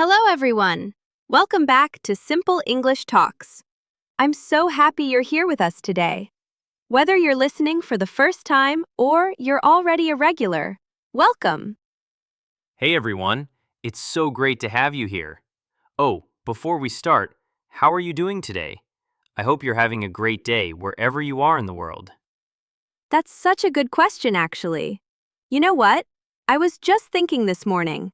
Hello, everyone. Welcome back to Simple English Talks. I'm so happy you're here with us today. Whether you're listening for the first time or you're already a regular, welcome. Hey everyone, it's so great to have you here. Oh, before we start, how are you doing today? I hope you're having a great day wherever you are in the world. That's such a good question, actually. You know what? I was just thinking this morning.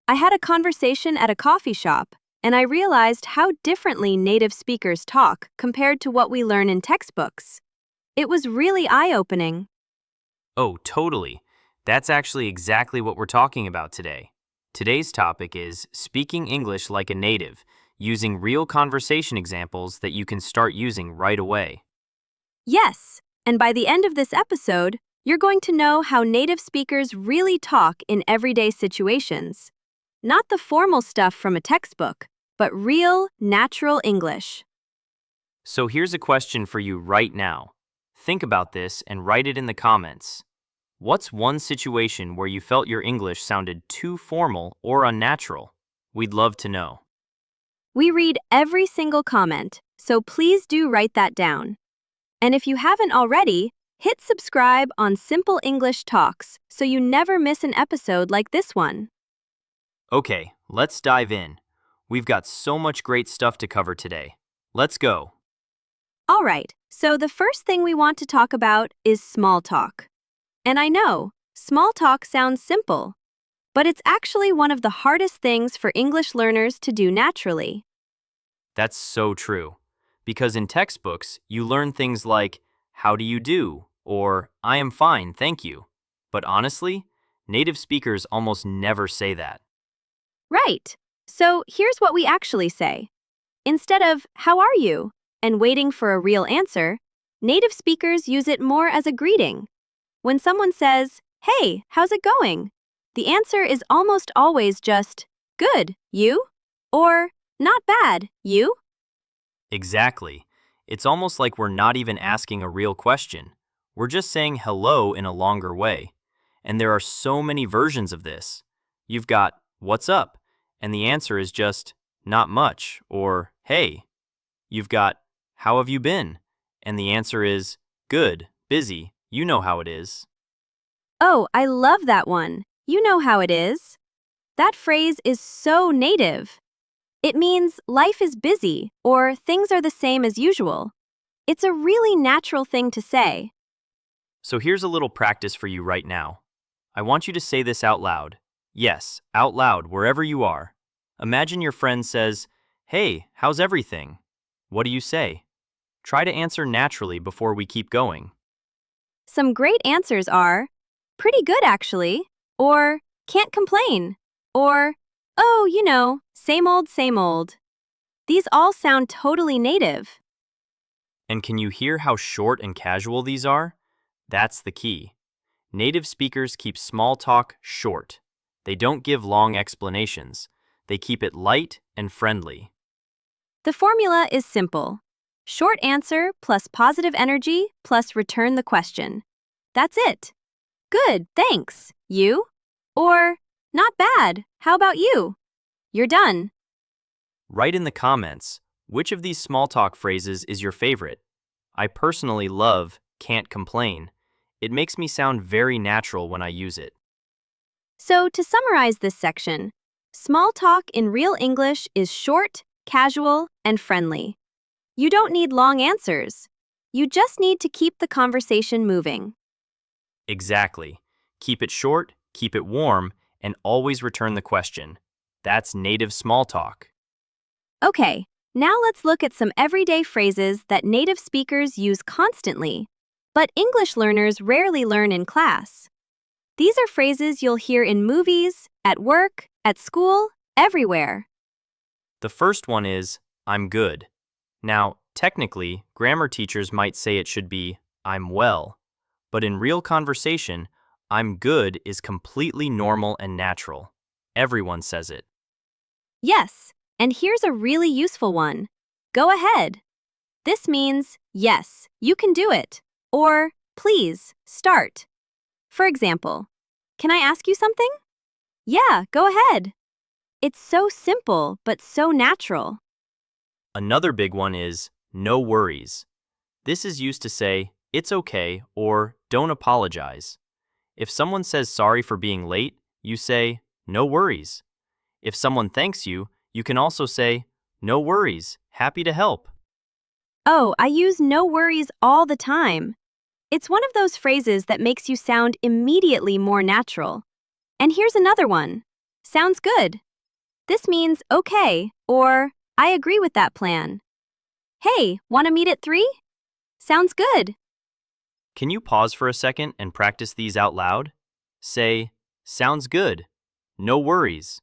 I had a conversation at a coffee shop, and I realized how differently native speakers talk compared to what we learn in textbooks. It was really eye-opening. Oh, totally. That's actually exactly what we're talking about today. Today's topic is speaking English like a native, using real conversation examples that you can start using right away. Yes, and by the end of this episode, you're going to know how native speakers really talk in everyday situations. Not the formal stuff from a textbook, but real, natural English. So here's a question for you right now. Think about this and write it in the comments. What's one situation where you felt your English sounded too formal or unnatural? We'd love to know. We read every single comment, so please do write that down. And if you haven't already, hit subscribe on Simple English Talks so you never miss an episode like this one. Okay, let's dive in. We've got so much great stuff to cover today. Let's go. All right, so the first thing we want to talk about is small talk. And I know, small talk sounds simple, but it's actually one of the hardest things for English learners to do naturally. That's so true. Because in textbooks, you learn things like, how do you do? Or, I am fine, thank you. But honestly, native speakers almost never say that. Right, so here's what we actually say. Instead of, how are you? And waiting for a real answer, native speakers use it more as a greeting. When someone says, hey, how's it going? The answer is almost always just, good, you? Or, not bad, you? Exactly. It's almost like we're not even asking a real question. We're just saying hello in a longer way. And there are so many versions of this. You've got, what's up? And the answer is just, not much, or hey. You've got, how have you been? And the answer is, good, busy, you know how it is. Oh, I love that one. You know how it is. That phrase is so native. It means life is busy or things are the same as usual. It's a really natural thing to say. So here's a little practice for you right now. I want you to say this out loud. Yes, out loud, wherever you are. Imagine your friend says, hey, how's everything? What do you say? Try to answer naturally before we keep going. Some great answers are, pretty good actually, or can't complain, or, oh, same old, same old. These all sound totally native. And can you hear how short and casual these are? That's the key. Native speakers keep small talk short. They don't give long explanations. They keep it light and friendly. The formula is simple. Short answer plus positive energy plus return the question. That's it. Good, thanks. You? Or, not bad. How about you? You're done. Write in the comments, which of these small talk phrases is your favorite? I personally love can't complain. It makes me sound very natural when I use it. So, to summarize this section, small talk in real English is short, casual, and friendly. You don't need long answers. You just need to keep the conversation moving. Exactly. Keep it short, keep it warm, and always return the question. That's native small talk. Okay, now let's look at some everyday phrases that native speakers use constantly, but English learners rarely learn in class. These are phrases you'll hear in movies, at work, at school, everywhere. The first one is, I'm good. Now, technically, grammar teachers might say it should be, I'm well. But in real conversation, I'm good is completely normal and natural. Everyone says it. Yes, and here's a really useful one. Go ahead. This means, yes, you can do it. Or, please, start. For example, can I ask you something? Yeah, go ahead. It's so simple, but so natural. Another big one is no worries. This is used to say, it's okay or don't apologize. If someone says sorry for being late, you say, no worries. If someone thanks you, you can also say, no worries, happy to help. Oh, I use no worries all the time. It's one of those phrases that makes you sound immediately more natural. And here's another one. Sounds good. This means okay, or I agree with that plan. Hey, want to meet at 3? Sounds good. Can you pause for a second and practice these out loud? Say, sounds good. No worries.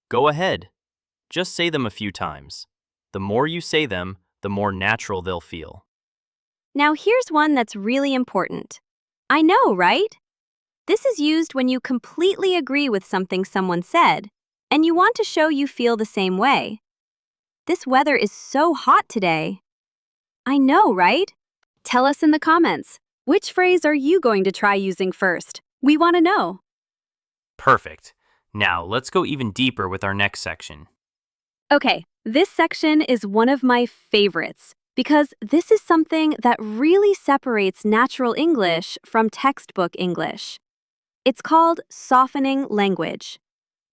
Go ahead. Just say them a few times. The more you say them, the more natural they'll feel. Now here's one that's really important. I know, right? This is used when you completely agree with something someone said, and you want to show you feel the same way. This weather is so hot today. I know, right? Tell us in the comments, which phrase are you going to try using first? We want to know. Perfect. Now let's go even deeper with our next section. Okay, this section is one of my favorites because this is something that really separates natural English from textbook English. It's called softening language.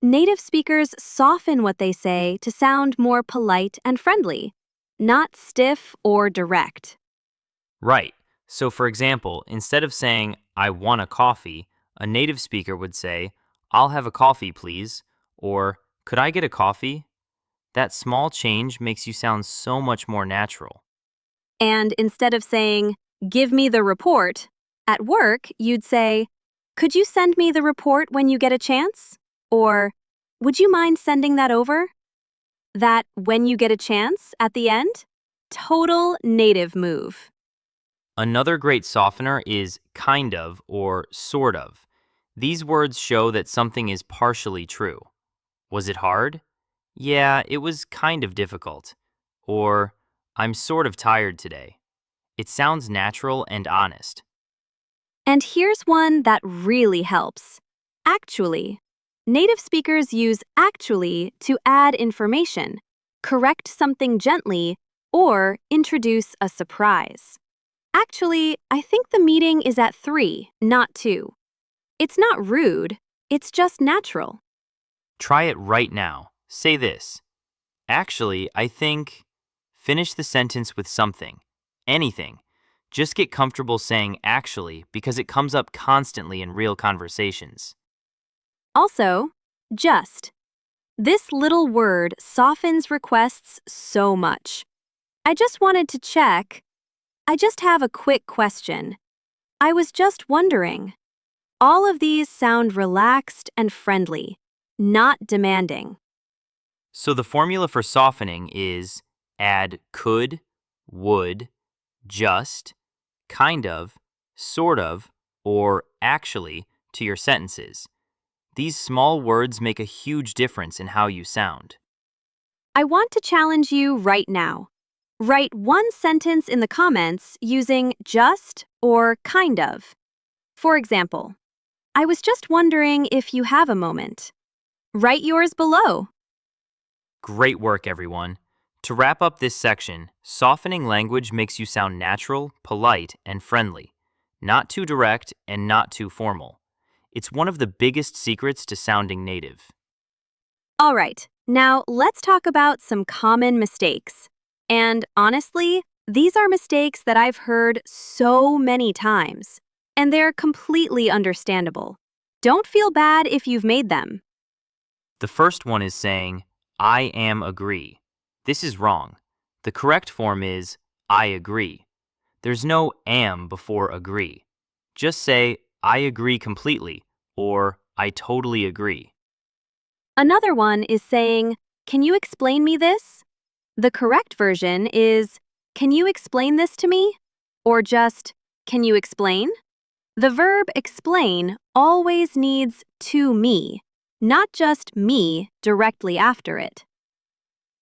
Native speakers soften what they say to sound more polite and friendly, not stiff or direct. Right. So, for example, instead of saying, I want a coffee, a native speaker would say, I'll have a coffee, please, or could I get a coffee? That small change makes you sound so much more natural. And instead of saying, give me the report, at work, you'd say, could you send me the report when you get a chance? Or, would you mind sending that over? That when you get a chance at the end? Total native move. Another great softener is kind of or sort of. These words show that something is partially true. Was it hard? Yeah, it was kind of difficult. Or, I'm sort of tired today. It sounds natural and honest. And here's one that really helps. Actually. Native speakers use actually to add information, correct something gently, or introduce a surprise. Actually, I think the meeting is at 3, not 2. It's not rude, it's just natural. Try it right now. Say this. Actually, I think. Finish the sentence with something. Anything. Just get comfortable saying actually because it comes up constantly in real conversations. Also, just. This little word softens requests so much. I just wanted to check. I just have a quick question. I was just wondering. All of these sound relaxed and friendly, not demanding. So the formula for softening is add could, would, just, kind of, sort of, or actually to your sentences. These small words make a huge difference in how you sound. I want to challenge you right now. Write one sentence in the comments using just or kind of. For example, I was just wondering if you have a moment. Write yours below. Great work, everyone. To wrap up this section, softening language makes you sound natural, polite, and friendly, not too direct and not too formal. It's one of the biggest secrets to sounding native. All right, now let's talk about some common mistakes. And honestly, these are mistakes that I've heard so many times, and they're completely understandable. Don't feel bad if you've made them. The first one is saying, I am agree. This is wrong. The correct form is, I agree. There's no am before agree. Just say, I agree completely, or I totally agree. Another one is saying, can you explain me this? The correct version is, can you explain this to me? Or just, can you explain? The verb explain always needs to me, not just me directly after it.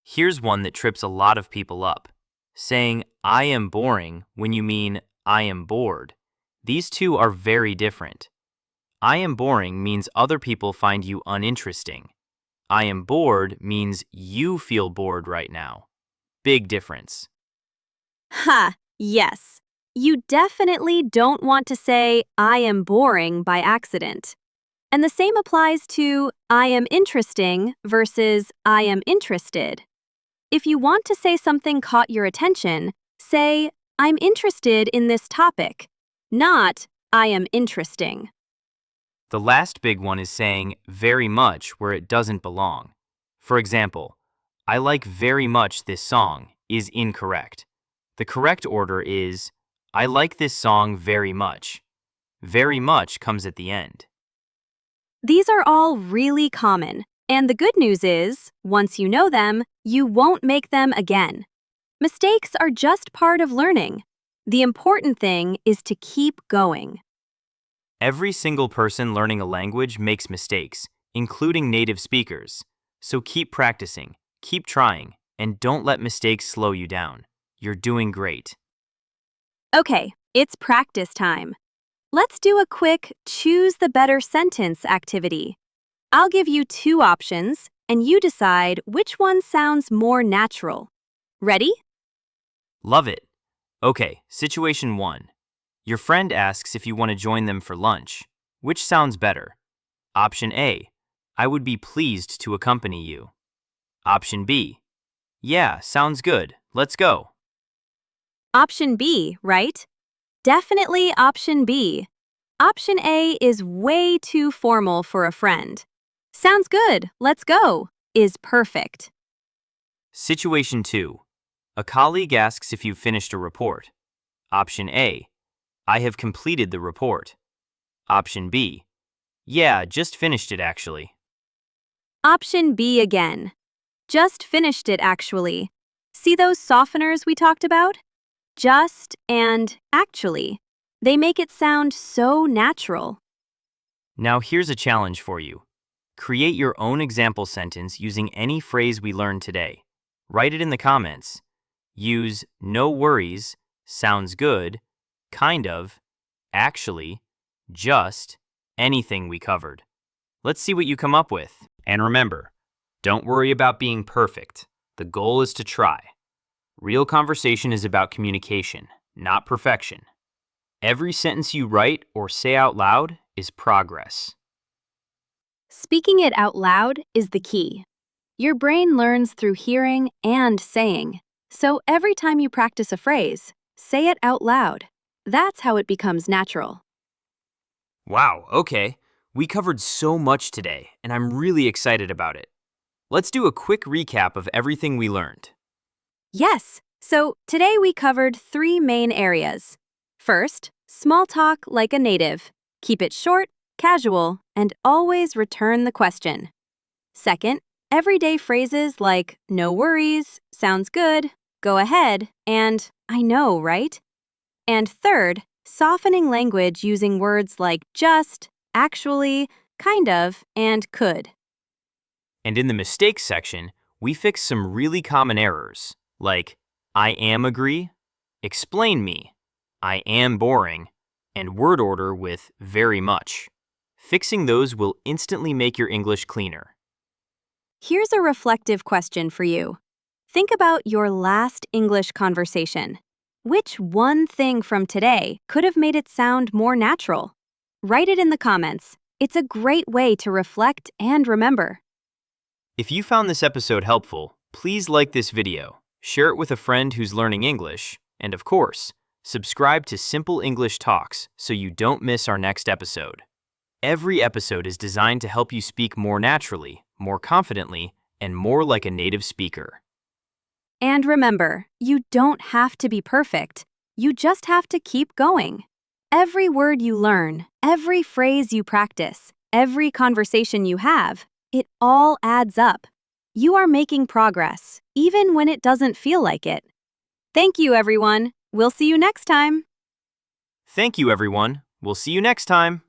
Here's one that trips a lot of people up. Saying, I am boring when you mean, I am bored. These two are very different. I am boring means other people find you uninteresting. I am bored means you feel bored right now. Big difference. Ha, yes. You definitely don't want to say, I am boring by accident. And the same applies to I am interesting versus I am interested. If you want to say something caught your attention, say, I'm interested in this topic, not I am interesting. The last big one is saying very much where it doesn't belong. For example, I like very much this song is incorrect. The correct order is I like this song very much. Very much comes at the end. These are all really common, and the good news is, once you know them, you won't make them again. Mistakes are just part of learning. The important thing is to keep going. Every single person learning a language makes mistakes, including native speakers. So keep practicing, keep trying, and don't let mistakes slow you down. You're doing great. Okay, it's practice time. Let's do a quick choose the better sentence activity. I'll give you two options, and you decide which one sounds more natural. Ready? Love it. Okay, situation 1. Your friend asks if you want to join them for lunch. Which sounds better? Option A. I would be pleased to accompany you. Option B. Yeah, sounds good. Let's go. Option B, right? Definitely option B. Option A is way too formal for a friend. Sounds good, let's go, is perfect. Situation 2. A colleague asks if you've finished a report. Option A. I have completed the report. Option B. Yeah, just finished it actually. Option B again. Just finished it actually. See those softeners we talked about? Just and actually. They make it sound so natural. Now here's a challenge for you. Create your own example sentence using any phrase we learned today. Write it in the comments. Use no worries, sounds good, kind of, actually, just, anything we covered. Let's see what you come up with. And remember, don't worry about being perfect. The goal is to try. Real conversation is about communication, not perfection. Every sentence you write or say out loud is progress. Speaking it out loud is the key. Your brain learns through hearing and saying. So every time you practice a phrase, say it out loud. That's how it becomes natural. Wow, okay. We covered so much today, and I'm really excited about it. Let's do a quick recap of everything we learned. Yes, so today we covered three main areas. First, small talk like a native. Keep it short, casual, and always return the question. Second, everyday phrases like no worries, sounds good, go ahead, and I know, right? And third, softening language using words like just, actually, kind of, and could. And in the mistakes section, we fixed some really common errors, like I am agree, explain me, I am boring, and word order with very much. Fixing those will instantly make your English cleaner. Here's a reflective question for you. Think about your last English conversation. Which one thing from today could have made it sound more natural? Write it in the comments. It's a great way to reflect and remember. If you found this episode helpful, please like this video, share it with a friend who's learning English, and of course, subscribe to Simple English Talks so you don't miss our next episode. Every episode is designed to help you speak more naturally, more confidently, and more like a native speaker. And remember, you don't have to be perfect. You just have to keep going. Every word you learn, every phrase you practice, every conversation you have, it all adds up. You are making progress, even when it doesn't feel like it. Thank you, everyone. We'll see you next time. Thank you, everyone. We'll see you next time.